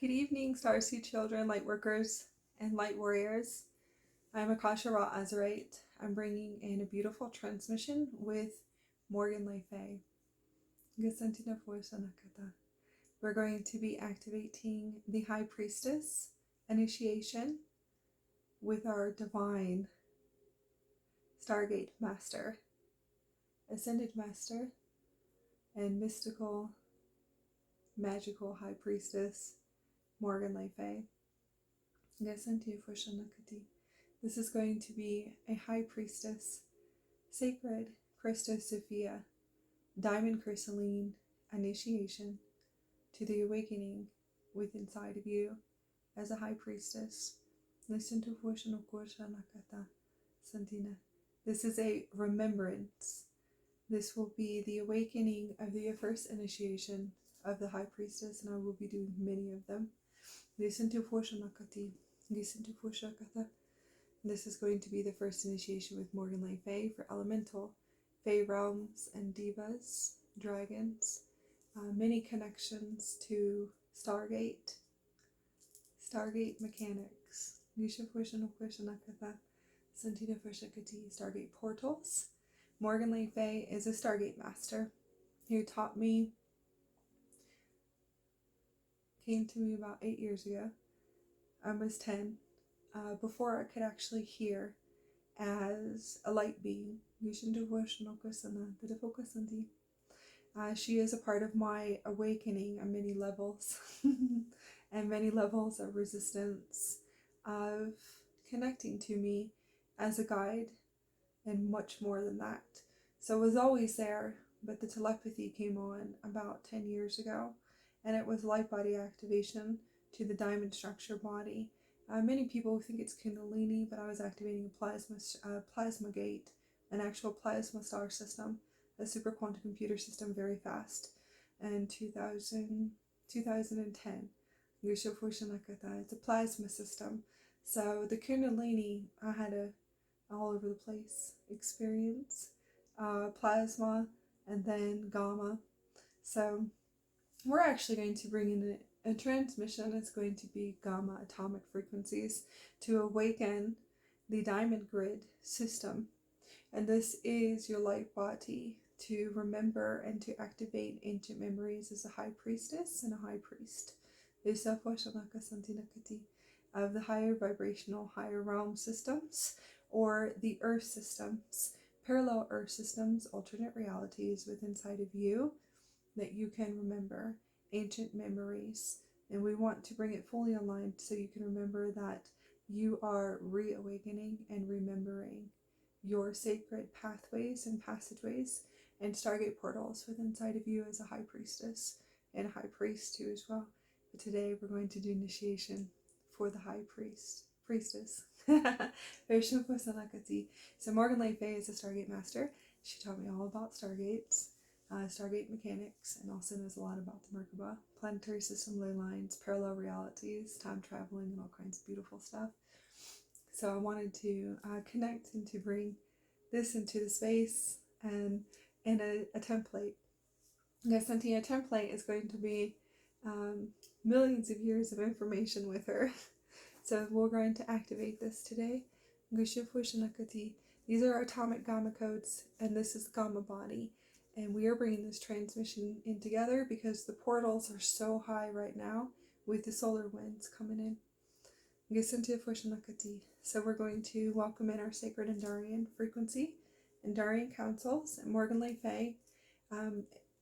Good evening, Starseed children, light workers, and light warriors. I'm Akasha Azurite. I'm bringing in a beautiful transmission with Morgana. We're going to be activating the High Priestess initiation with our divine Stargate Master, Ascended Master, and mystical, magical High Priestess, Morgana. This is going to be a High Priestess, Sacred Christos Sophia, Diamond Crystalline initiation to the awakening within inside of you as a High Priestess. Listen to Santina. This is a remembrance. This will be the awakening of the first initiation of the High Priestess, and I will be doing many of them. Listen to Foshanakati. Listen to Foshakata. This is going to be the first initiation with Morgana for elemental, Fae realms and divas, dragons, many connections to Stargate mechanics, Stargate portals. Morgana is a Stargate master who taught me, came to me about 8 years ago. I was 10. Before I could actually hear as a light being. She is a part of my awakening on many levels and many levels of resistance, of connecting to me as a guide, and much more than that. So it was always there, but the telepathy came on about 10 years ago, and it was Lightbody activation to the diamond structure body. Many people think it's Kundalini, but I was activating a plasma gate, an actual plasma star system, a super quantum computer system, very fast. And 2010, it's a plasma system. So the Kundalini, I had a all over the place experience, plasma, and then gamma. So we're actually going to bring in a transmission that's going to be gamma atomic frequencies to awaken the diamond grid system. And this is your light body to remember and to activate ancient memories as a high priestess and a high priest of the higher vibrational, higher realm systems, or the earth systems, parallel earth systems, alternate realities within inside of you that you can remember ancient memories. And we want to bring it fully online so you can remember that you are reawakening and remembering your sacred pathways and passageways and Stargate portals within inside of you as a high priestess and a high priest too as well. But today we're going to do initiation for the high priestess. So Morgana is a Stargate master. She taught me all about Stargates, Stargate mechanics, and also knows a lot about the Merkaba, planetary system, ley lines, parallel realities, time traveling, and all kinds of beautiful stuff. So I wanted to connect and to bring this into the space and in a template. A template is going to be millions of years of information with her. So we're going to activate this today. These are atomic gamma codes, and this is the gamma body. And we are bringing this transmission in together because the portals are so high right now with the solar winds coming in. So we're going to welcome in our sacred Endarian frequency, Endarian councils, and Morgana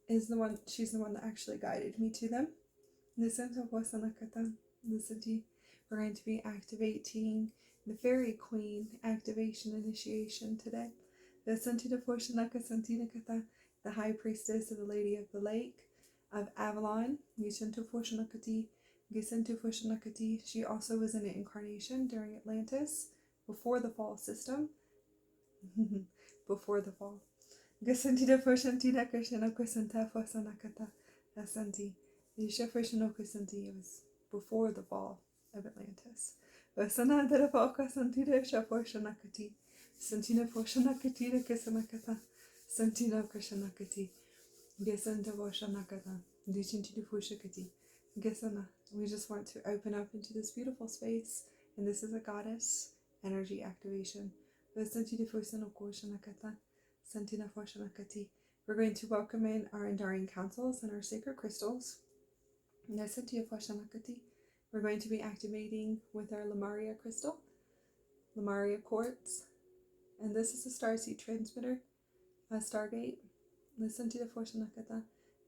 is the one, she's the one that actually guided me to them. We're going to be activating the Fairy Queen activation initiation today. The High Priestess of the Lady of the Lake of Avalon. She also was in an incarnation during Atlantis, before the fall system. Before the fall. It was before the fall of Atlantis. Gisana. We just want to open up into this beautiful space, and this is a goddess energy activation. We're going to welcome in our enduring councils and our sacred crystals. We're going to be activating with our Lemuria crystal, Lemuria quartz, and this is a starseed transmitter, a Stargate. It's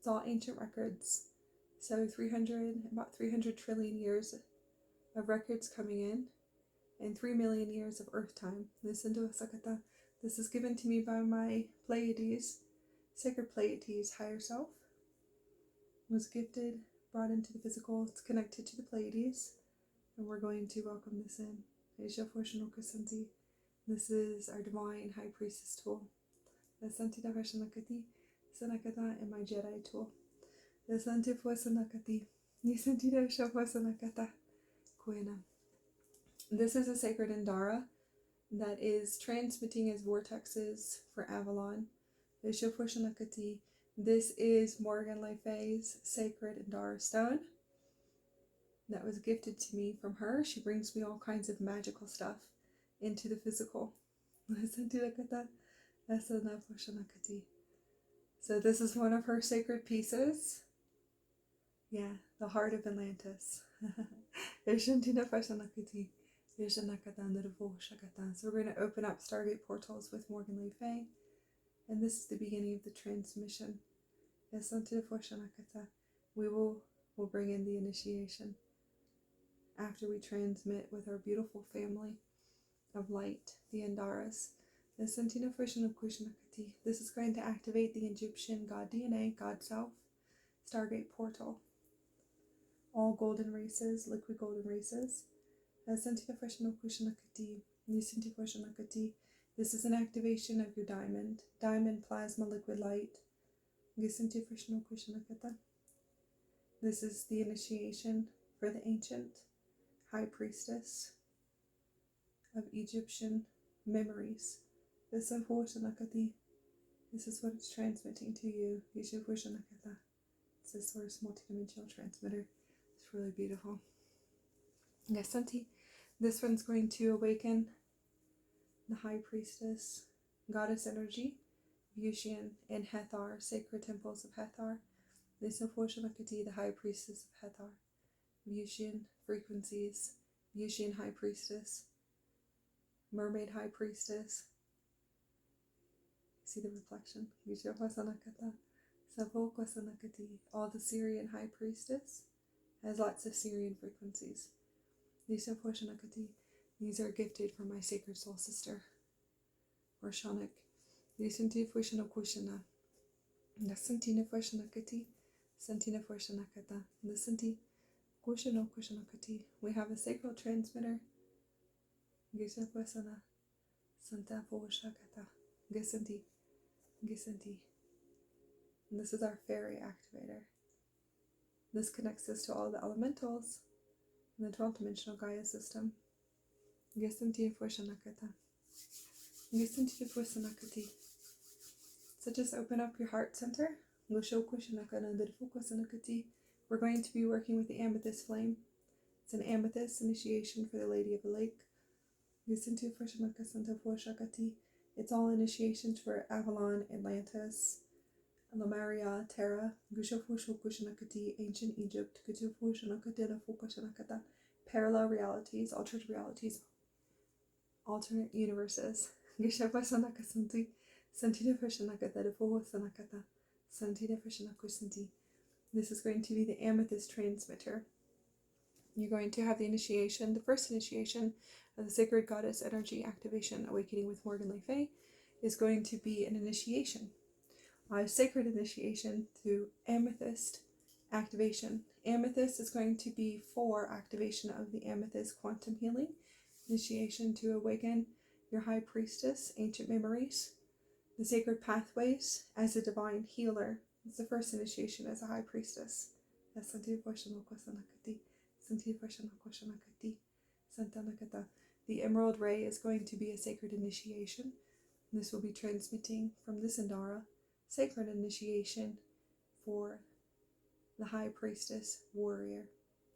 all ancient records. So about 300 trillion years of records coming in, and 3 million years of Earth time. This is given to me by my Pleiades, sacred Pleiades higher self. Was gifted, brought into the physical. It's connected to the Pleiades, and we're going to welcome this in. This is our divine high priestess tool. And my Jedi tool. This is a sacred Indara that is transmitting as vortexes for Avalon. This is Morgan Le Fay's sacred Indara stone that was gifted to me from her. She brings me all kinds of magical stuff into the physical. So this is one of her sacred pieces. Yeah, the heart of Atlantis. So we're going to open up Stargate portals with Morgan Le Fay, and this is the beginning of the transmission. We'll bring in the initiation after we transmit with our beautiful family of light, the Andaras. This is going to activate the Egyptian God DNA, God Self, Stargate portal. All golden races, liquid golden races. This is an activation of your diamond plasma liquid light. This is the initiation for the ancient high priestess of Egyptian memories. This is what it's transmitting to you. It's this source multidimensional transmitter. It's really beautiful. This one's going to awaken the high priestess, goddess energy, Yushin and Hathor, sacred temples of Hathor. This is the high priestess of Hathor. Yushin frequencies, Yushin high priestess, mermaid high priestess. See the reflection? All the Syrian high priestess has lots of Syrian frequencies. These are gifted from my sacred soul sister, or Shanik. We have a sacred transmitter. And this is our fairy activator. This connects us to all the elementals in the 12th dimensional Gaia system. So just open up your heart center. We're going to be working with the amethyst flame. It's an amethyst initiation for the Lady of the Lake. It's all initiations for Avalon, Atlantis, Lemuria, Terra, ancient Egypt, parallel realities, alternate universes. This is going to be the amethyst transmitter. You're going to have the initiation, the first initiation of the sacred goddess energy activation awakening with Morgan Le Fay is going to be an initiation, a sacred initiation through amethyst activation. Amethyst is going to be for activation of the amethyst quantum healing, initiation to awaken your high priestess, ancient memories, the sacred pathways as a divine healer. It's the first initiation as a high priestess. The emerald ray is going to be a sacred initiation. This will be transmitting from this Indara, sacred initiation for the high priestess, warrior.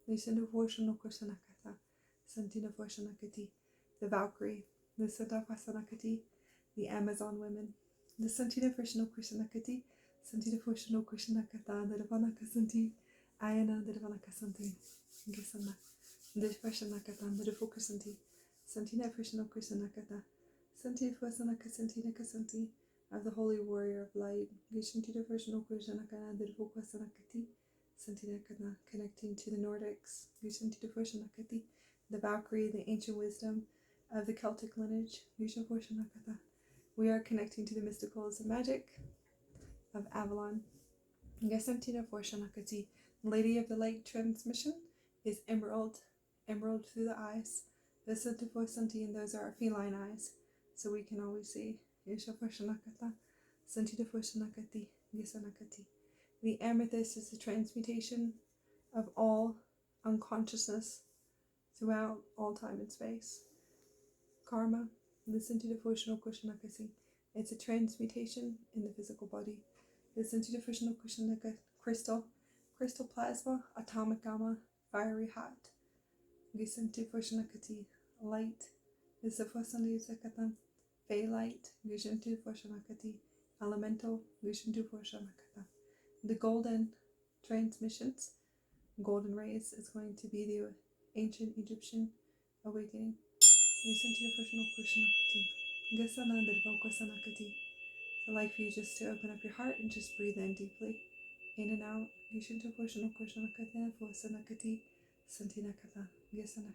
Listen to Voshanokoshanakata, Santina Voshanakati, the Valkyrie, the Sadavasanakati, the Amazon women, the Santina Voshanokoshanakati, Santina Voshanokoshanakata, the Vanakasanti, Ayana, the Vanakasanti, Gisana, the Voshanakata, the Fokusanti, Santina Voshanokoshanakata, Santi Vasanakasantina Kasanti, of the holy warrior of light, Gishantina Voshanokoshanakana, the Vokasanakati, Santinakana, connecting to the Nordics, Vishantidaposhanakati, the Valkyrie, the ancient wisdom of the Celtic lineage, Vishaposhanakata. We are connecting to the mysticals and magic of Avalon. Gasantidaposhanakati, Lady of the Light transmission is emerald, emerald through the eyes. Visantiposanti, and those are our feline eyes, so we can always see. Vishaposhanakata, Santidaposhanakati, Gisanakati. The amethyst is the transmutation of all unconsciousness throughout all time and space. Karma, listen to the Devotional Kushanakasi. It's a transmutation in the physical body. Listen to the Devotional Kushanaka crystal, crystal plasma, atomic gamma, fiery hot. Listen to Kushanakati, light. Listen to Kushanakati, fey light. Listen to Kushanakati, elemental. Listen to Kushanakata. The golden transmissions, golden rays, is going to be the ancient Egyptian awakening. Listen to the personal Krishnakati. Gasana Dirvakosanakati. So I'd like for you just to open up your heart and just breathe in deeply. In and out. Listen to personal Krishnakati, Vosanakati, Santinakata. Gasana.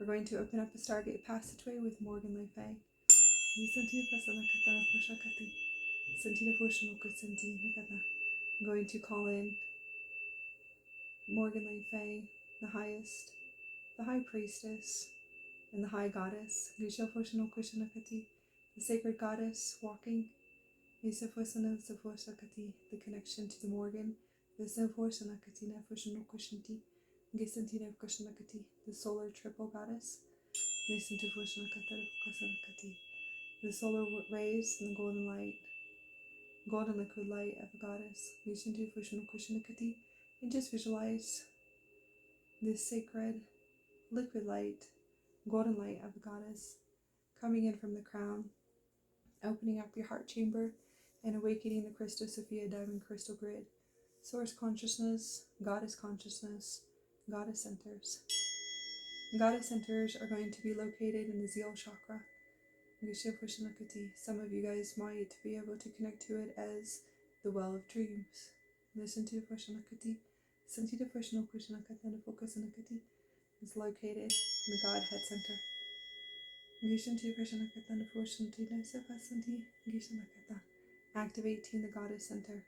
We're going to open up a Stargate passageway with Morgan Le Fay. Listen to Vasanakata, Voshakati. Santina Voshanokasanti Nakata. I'm going to call in Morgan Le Fay, the highest, the high priestess, and the high goddess, the sacred goddess walking, the connection to the Morgan, the solar triple goddess, the solar rays and the golden light, golden liquid light of the goddess. And just visualize this sacred liquid light, golden light of the goddess coming in from the crown, opening up your heart chamber and awakening the Crystal Sophia Diamond Crystal Grid. Source consciousness, goddess consciousness, goddess centers. Goddess centers are going to be located in the Zeal chakra. Some of you guys might be able to connect to it as the Well of Dreams. Listen to Vashanakati. Santita Vashanokoshanakatana Fokasanakati is located in the Godhead Center. Gishanti Vashanakatana Foshantina Sepasanti Gishanakata. Activating the Goddess Center.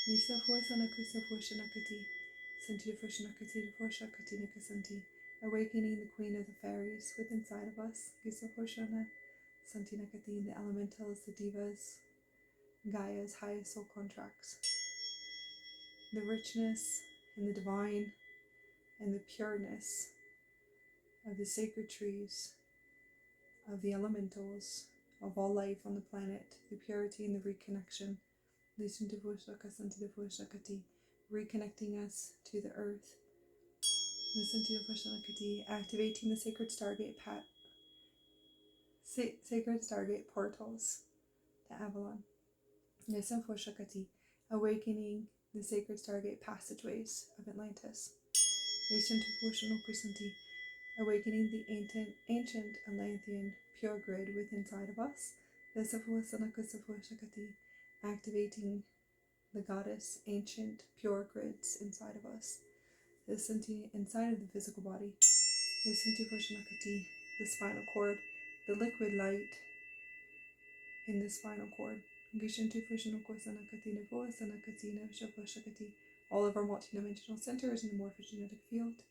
Lisa Fosanakisa Foshanakati. Santita Vashanakati Foshakati Nikasanti. Awakening the Queen of the Fairies within inside of us. Gisa Foshana. Santinakati, the elementals, the divas, Gaia's highest soul contracts. The richness and the divine and the pureness of the sacred trees, of the elementals, of all life on the planet, the purity and the reconnection. Listen to Voshakati, reconnecting us to the earth. Listen to Voshakati, activating the sacred Stargate sacred Stargate portals to Avalon. Listen for Shakati, awakening the sacred Stargate passageways of Atlantis. Listen to Voshanokusanti, awakening the ancient Atlantean pure grid within inside of us. Listen for Shakati, activating the goddess ancient pure grids inside of us. Listen to inside of the physical body. Listen to Voshanokusanti, the spinal cord, the liquid light in the spinal cord. All of our multidimensional centers in the morphogenetic field.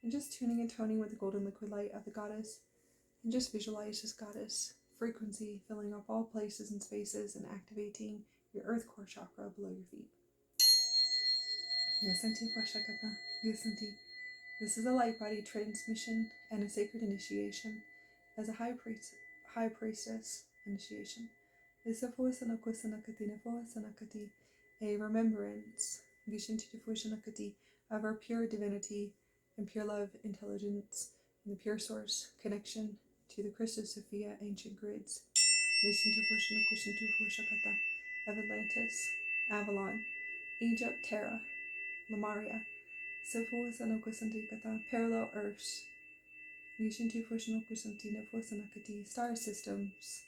And just tuning and toning with the golden liquid light of the goddess. And just visualize this goddess frequency filling up all places and spaces and activating your earth core chakra below your feet. This is a light body transmission and a sacred initiation as a high priestess initiation. A remembrance of our pure divinity and pure love, intelligence, and the pure source connection to the Christus Sophia ancient grids. Of Atlantis, Avalon, Egypt, Terra, Lemuria, parallel Earths, star systems,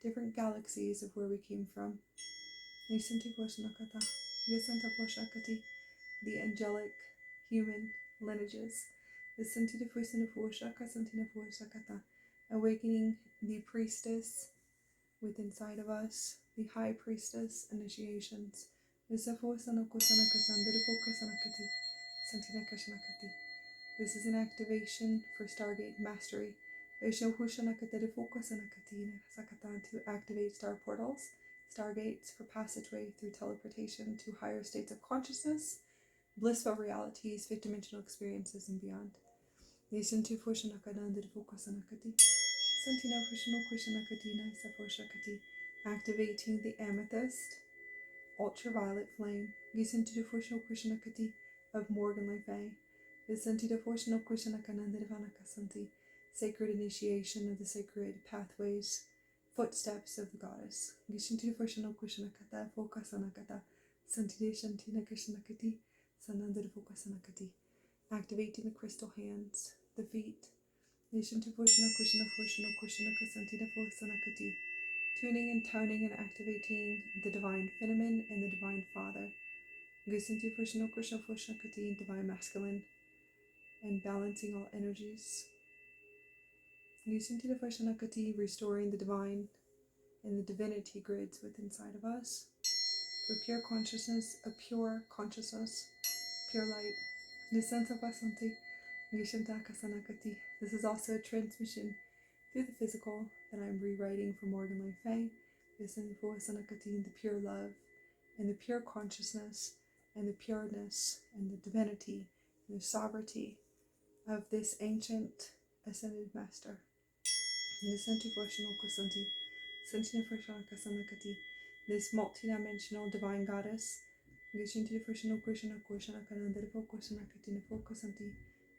different galaxies of where we came from. The angelic human lineages. Awakening the priestess within inside of us, the high priestess initiations. This is an activation for Stargate mastery. To activate star portals, stargates for passageway through teleportation to higher states of consciousness, blissful realities, fifth dimensional experiences, and beyond. Activating the Amethyst, ultraviolet flame, of Morgana. Sacred initiation of the sacred pathways, footsteps of the goddess. Activating the crystal hands, the feet. Tuning and toning and activating the divine feminine and the divine father. Divine masculine, and balancing all energies. Restoring the divine and the divinity grids within inside of us. For pure consciousness, pure light. This is also a transmission through the physical that I'm rewriting for Morgan Le Fay. The pure love and the pure consciousness and the pureness and the divinity and the sovereignty of this ancient ascended master. This multidimensional divine goddess.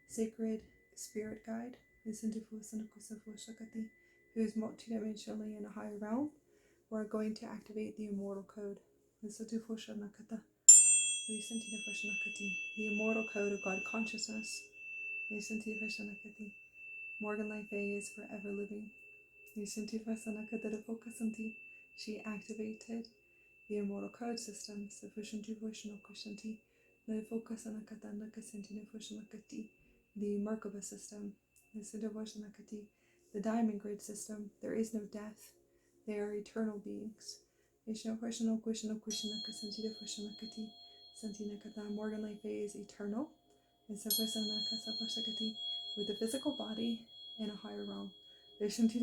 Sacred spirit guide. Who is multidimensionally in a higher realm. We're going to activate the immortal code. The immortal code of God consciousness. Morgan Le Fay is forever living. She activated the immortal code systems. The Merkaba system. The diamond grid system. There is no death. They are eternal beings. Morgan Le Fay is eternal. With a physical body in a higher realm. This is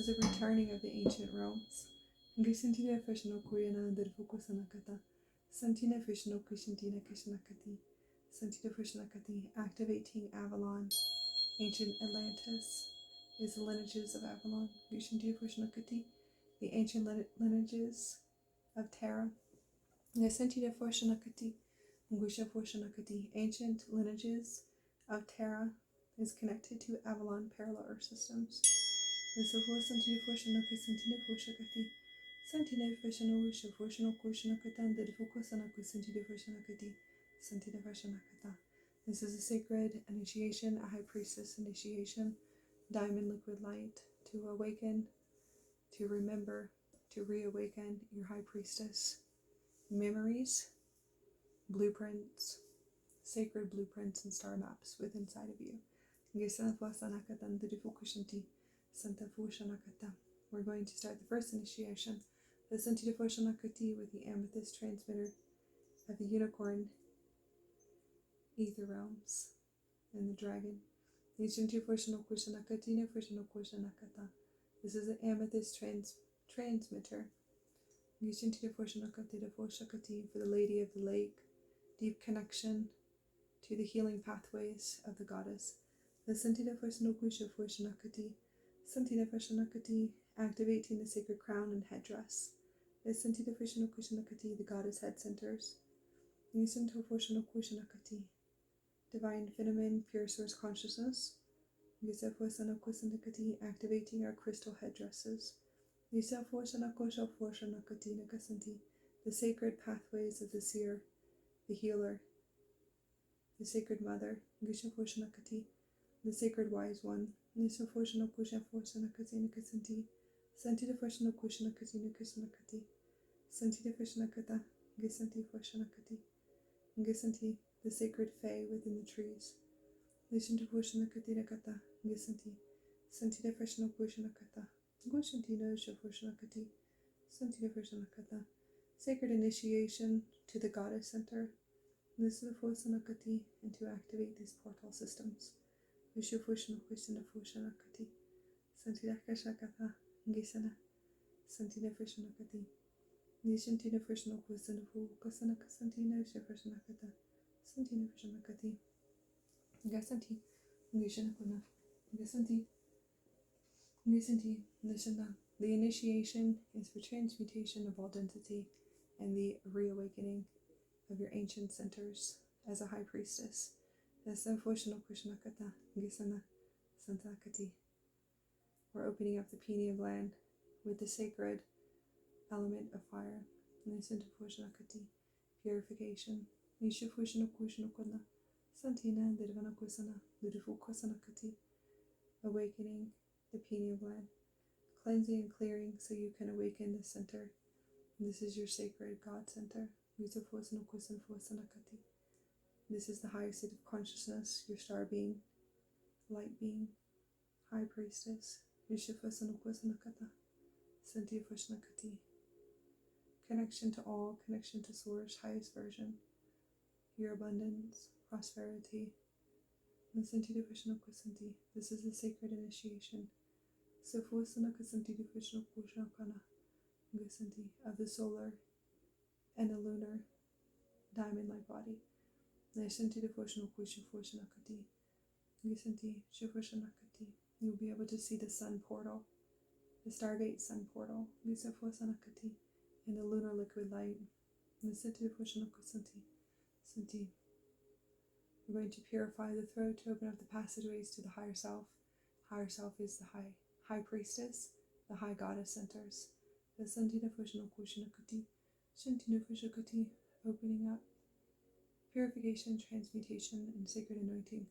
a returning of the ancient realms. Activating Avalon. Ancient Atlantis is the lineages of Avalon. The ancient lineages of Terra. Ancient lineages of Terra is connected to Avalon parallel Earth systems. This is a sacred initiation, a high priestess initiation, diamond liquid light to awaken, to remember, to reawaken your high priestess memories, blueprints, sacred blueprints and star maps within inside of you. We're going to start the first initiation, with the Amethyst transmitter of the unicorn, ether realms, and the dragon. This is an Amethyst transmitter. For the Lady of the Lake, deep connection to the healing pathways of the goddess. The Santita Fosanokusha Foshanakati, Santita Foshanakati, activating the sacred crown and headdress. The Santita Fosanokushanakati, the goddess head centers. Nisanto Fosanokushanakati, divine feminine, pure source consciousness. Gisafosanakusanakati, activating our crystal headdresses. Nisafosanakoshafoshanakati nakasanti, the sacred pathways of the seer, the healer, the sacred mother. Gishafoshanakati, the sacred wise one. Nisafosanakushafosanakati nakasanti, Santita Fosanakushanakati nakasanakati, Santita Foshanakata, Gisanti Foshanakati, Gisanti, the sacred fae within the trees. Nishanti Foshanakati nakata, Gisanti, Santita Fosanakushanakata, Goshantina Shafoshanakati, Santita Foshanakata, sacred initiation to the goddess center. Nisafoshanakati, and to activate these portal systems. Vishufoshanakati, Santita Akasha, Gisana, Santita Foshanakati, Nishantina Foshanakosanafu, Kosanaka Santina Shafoshanakata, Santina Foshanakati, Gasanti, Gishanakuna, Gasanti, Nisanti, Nishana. The initiation is for transmutation of identity and the reawakening of your ancient centers as a high priestess. The Sanfoshana Kushanakata, Gisana, Santakati. We're opening up the pineal gland with the sacred element of fire. Nisantaposhanakati, purification. Nishafushanakushanakuna, Santina, Dirvanakusana, Ludufukosanakati, awakening the pineal gland, cleansing and clearing so you can awaken the center. This is your sacred God center. This is the higher state of consciousness, your star being, light being, high priestess. Connection to all, connection to source, highest version, your abundance, prosperity. This is the sacred initiation of the solar and the lunar diamond light body. You'll be able to see the sun portal, the Stargate sun portal, and the lunar liquid light. We're going to purify the throat to open up the passageways to the higher self. Higher self is the high priestess, the high goddess centers. The Santina Foshanakati, Shantina Foshakati, opening up purification, transmutation, and sacred anointing.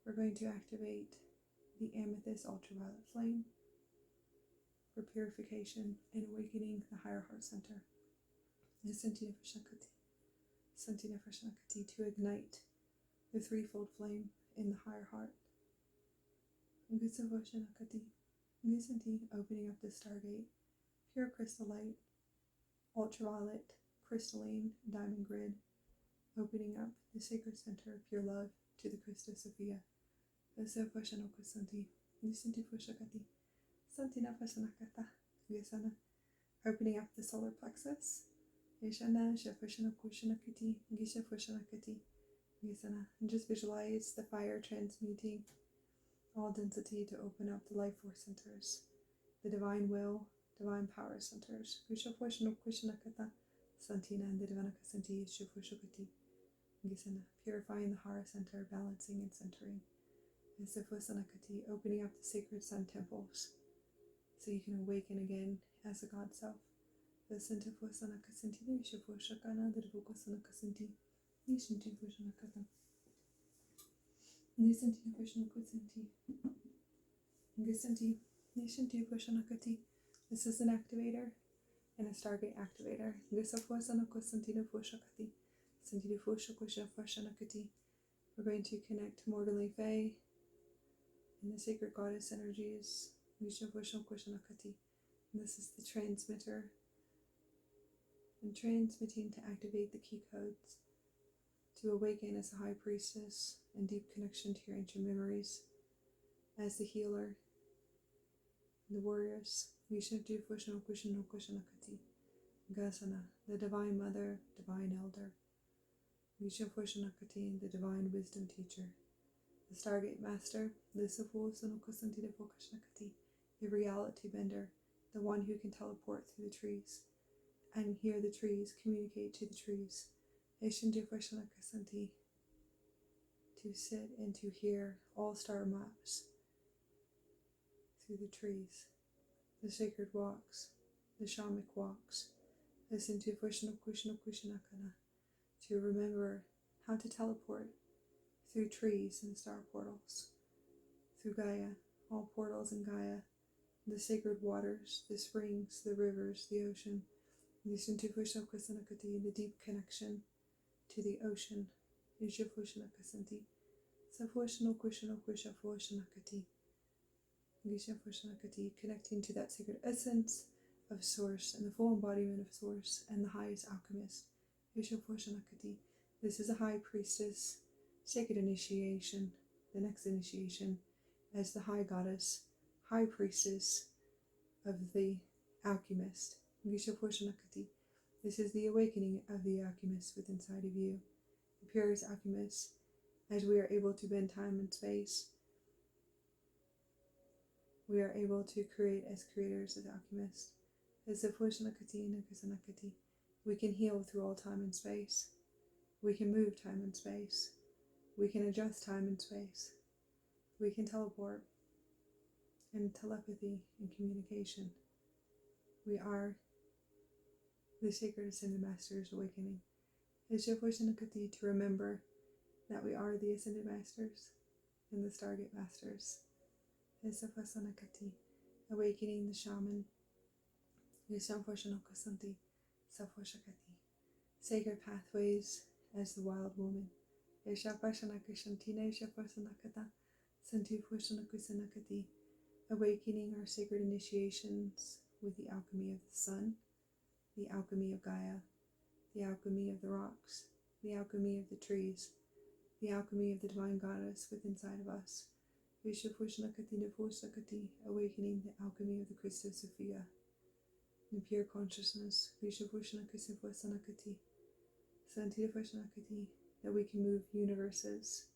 We're going to activate the Amethyst ultraviolet flame for purification and awakening the higher heart center. The Santina Foshanakati, to ignite the threefold flame in the higher heart. Opening up the Stargate, pure crystal light, ultraviolet, crystalline, diamond grid, opening up the sacred center of pure love to the Christus Sophia. Opening up the solar plexus, and just visualize the fire transmuting all density to open up the life force centers, the divine will, divine power centers. Purifying the Hara center, balancing and centering. Opening up the sacred sun temples so you can awaken again as a God self. This is an activator and a Stargate activator. We're going to connect Morgana Fae and the sacred goddess energies. This is the transmitter and transmitting to activate the key codes to awaken as a high priestess and deep connection to your ancient memories as the healer, the warriors. Gasana, the divine mother, divine elder. Vishaposhanakati, the divine wisdom teacher. The Stargate master, the Safosanokasanti, the reality bender, the one who can teleport through the trees and hear the trees, communicate to the trees. Eshinjifoshanakasanti, to sit and to hear all star maps through the trees, the sacred walks, the shamanic walks. Listen to Kushanakana, to remember how to teleport through trees and star portals, through Gaia, all portals in Gaia, the sacred waters, the springs, the rivers, the ocean. Listen to Kushanakati, the deep connection to the ocean. Yishafushanakasanti, Safoshanokushanakati, Yishafushanakati, connecting to that sacred essence of Source and the full embodiment of Source and the highest alchemist. Yishafushanakati, this is a high priestess, sacred initiation, the next initiation, as the high goddess, high priestess of the alchemist. Yishafushanakati, this is the awakening of the alchemist within inside of you, the purest alchemist, as we are able to bend time and space. We are able to create as creators, as alchemists. As the Fushanakati and Nakasanakati, we can heal through all time and space. We can move time and space. We can adjust time and space. We can teleport and telepathy and communication. We are the sacred ascended masters awakening. As Fushanakati, to remember that we are the ascended masters and the Stargate masters. As Safasanakati, awakening the shaman. Yishamfoshanakasanti, Safoshakati, sacred pathways as the wild woman. Yishapashanakashantina, Yishapasanakata, Santifoshanakasanakati, awakening our sacred initiations with the alchemy of the sun, the alchemy of Gaia, the alchemy of the rocks, the alchemy of the trees, the alchemy of the divine goddess within inside of us. Yishapushanakati Nafosakati, awakening the alchemy of the Christos Sophia, the pure consciousness. Yishapushanakasifosanakati, Santifoshanakati, that we can move universes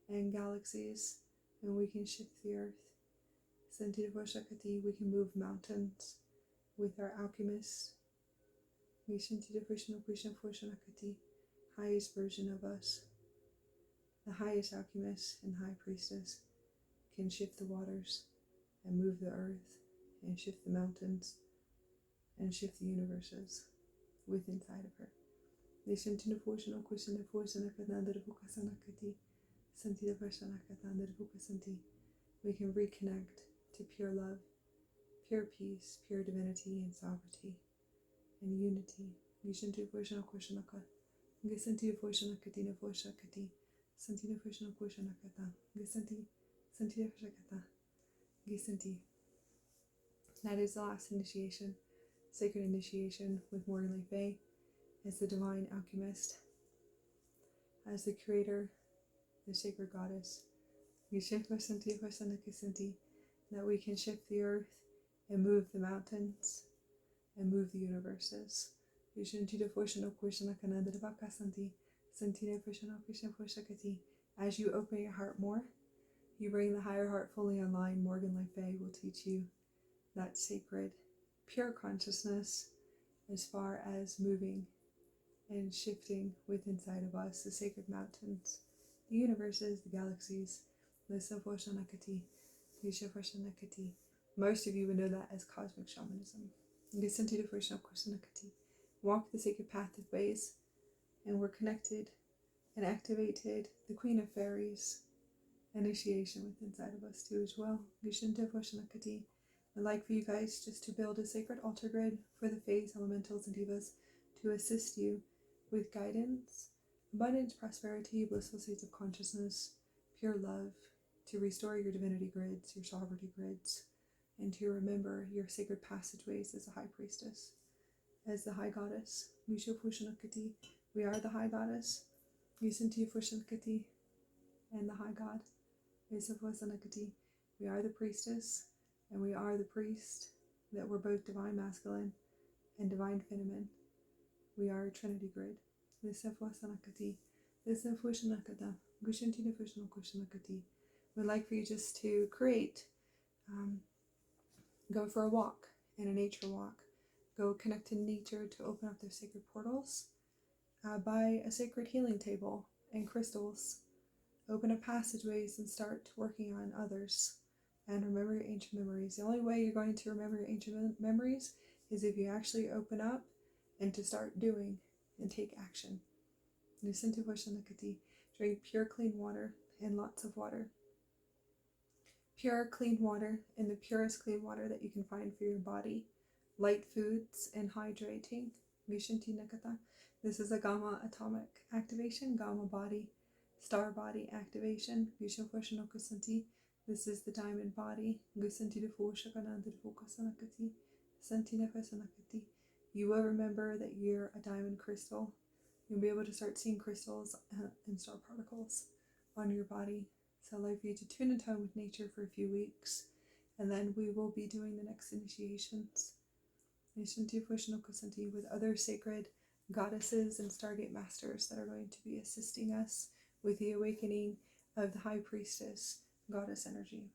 and galaxies, and we can shift the earth. Santifoshanakati, we can move mountains with our alchemists. Yishantidifoshanakati, highest version of us, the highest alchemist and high priestess, can shift the waters and move the earth and shift the mountains and shift the universes with inside of her. We can reconnect to pure love, pure peace, pure divinity and sovereignty and unity. That is the last initiation, sacred initiation with Morgana Faye as the divine alchemist, as the creator, the sacred goddess. That we can shift the earth and move the mountains and move the universes. As you open your heart more, you bring the higher heart fully online. Morgana Faye will teach you that sacred, pure consciousness as far as moving and shifting within inside of us, the sacred mountains, the universes, the galaxies, the Safoshanakati, the Shafoshanakati. Most of you would know that as cosmic shamanism. Walk the sacred pathways, and we're connected and activated the Queen of Fairies initiation within inside of us too as well. I'd like for you guys just to build a sacred altar grid for the Fays, Elementals, and Divas to assist you with guidance, abundance, prosperity, blissful states of consciousness, pure love, to restore your divinity grids, your sovereignty grids, and to remember your sacred passageways as a high priestess, as the high goddess. We are the high goddess. We and the high god. We are the priestess, and we are the priest, that we're both divine masculine and divine feminine. We are a trinity grid. This is Fushanakata. Gushantina Fushano Kushanakati. We'd like for you just to create, go for a walk, in a nature walk. Go connect to nature to open up their sacred portals. Buy a sacred healing table and crystals. Open up passageways and start working on others. And remember your ancient memories. The only way you're going to remember your ancient memories is if you actually open up and to start doing and take action. Drink pure clean water and lots of water. Pure clean water and the purest clean water that you can find for your body. Light foods and hydrating. This is a gamma atomic activation, gamma body, star body activation. This is the diamond body. You will remember that you're a diamond crystal. You'll be able to start seeing crystals and star particles on your body. So I'd like for you to tune in tone with nature for a few weeks, and then we will be doing the next initiations with other sacred goddesses and Stargate masters that are going to be assisting us with the awakening of the High Priestess goddess energy.